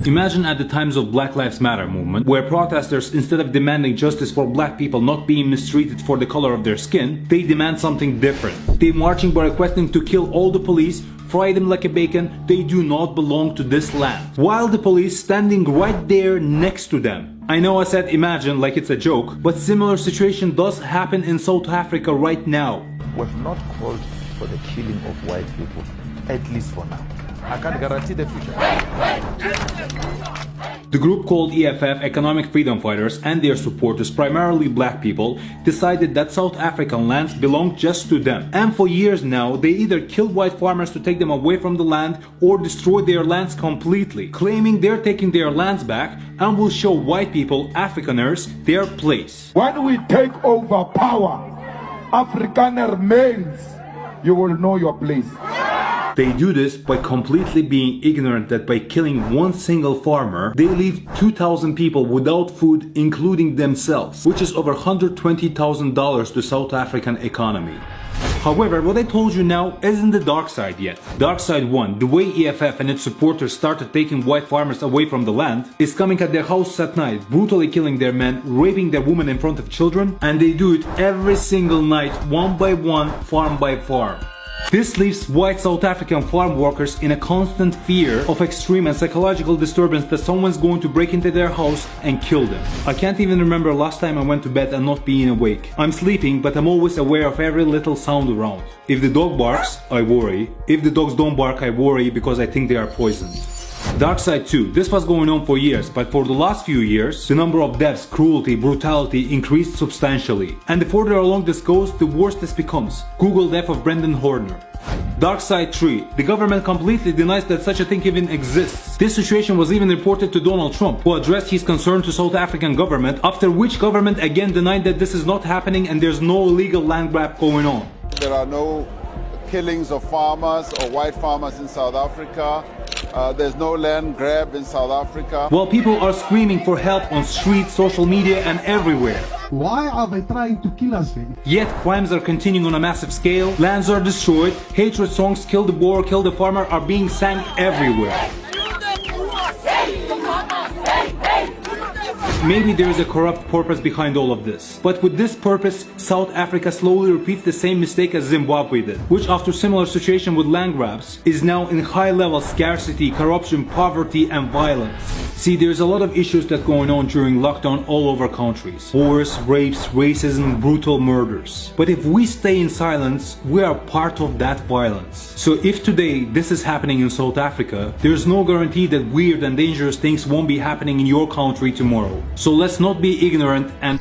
Imagine at the times of Black Lives Matter movement, where protesters, instead of demanding justice for black people not being mistreated for the color of their skin, they demand something different. They marching by requesting to kill all the police, fry them like a bacon. They do not belong to this land. While the police standing right there next to them. I know I said imagine like it's a joke, but similar situation does happen in South Africa right now. We've not called for the killing of white people, at least for now. I can't guarantee the future. The group called EFF, Economic Freedom Fighters, and their supporters, primarily black people, decided that South African lands belong just to them. And for years now, they either killed white farmers to take them away from the land or destroyed their lands completely, claiming they're taking their lands back and will show white people, Afrikaners, their place. When we take over power, Afrikaner males, you will know your place. They do this by completely being ignorant that by killing one single farmer, they leave 2,000 people without food, including themselves, which is over $120,000 to South African economy. However, what I told you now isn't the dark side yet. Dark side 1, the way EFF and its supporters started taking white farmers away from the land, is coming at their houses at night, brutally killing their men, raping their women in front of children, and they do it every single night, one by one, farm by farm. This leaves white South African farm workers in a constant fear of extreme and psychological disturbance that someone's going to break into their house and kill them. I can't even remember last time I went to bed and not being awake. I'm sleeping, but I'm always aware of every little sound around. If the dog barks, I worry. If the dogs don't bark, I worry because I think they are poisoned. Dark side 2. This was going on for years, but for the last few years, the number of deaths, cruelty, brutality increased substantially. And the further along this goes, the worse this becomes. Google death of Brendan Horner. Dark side 3. The government completely denies that such a thing even exists. This situation was even reported to Donald Trump, who addressed his concern to South African government, after which government again denied that this is not happening and there's no illegal land grab going on. There are no killings of farmers or white farmers in South Africa. There's no land grab in South Africa. While people are screaming for help on streets, social media and everywhere. Why are they trying to kill us then? Yet crimes are continuing on a massive scale, lands are destroyed, hatred songs kill the boer, kill the farmer are being sang everywhere. Maybe there is a corrupt purpose behind all of this. But with this purpose, South Africa slowly repeats the same mistake as Zimbabwe did, which after similar situation with land grabs, is now in high level scarcity, corruption, poverty and violence. See, there's a lot of issues that going on during lockdown all over countries. Wars, rapes, racism, brutal murders. But if we stay in silence, we are part of that violence. So if today this is happening in South Africa, there's no guarantee that weird and dangerous things won't be happening in your country tomorrow. So let's not be ignorant and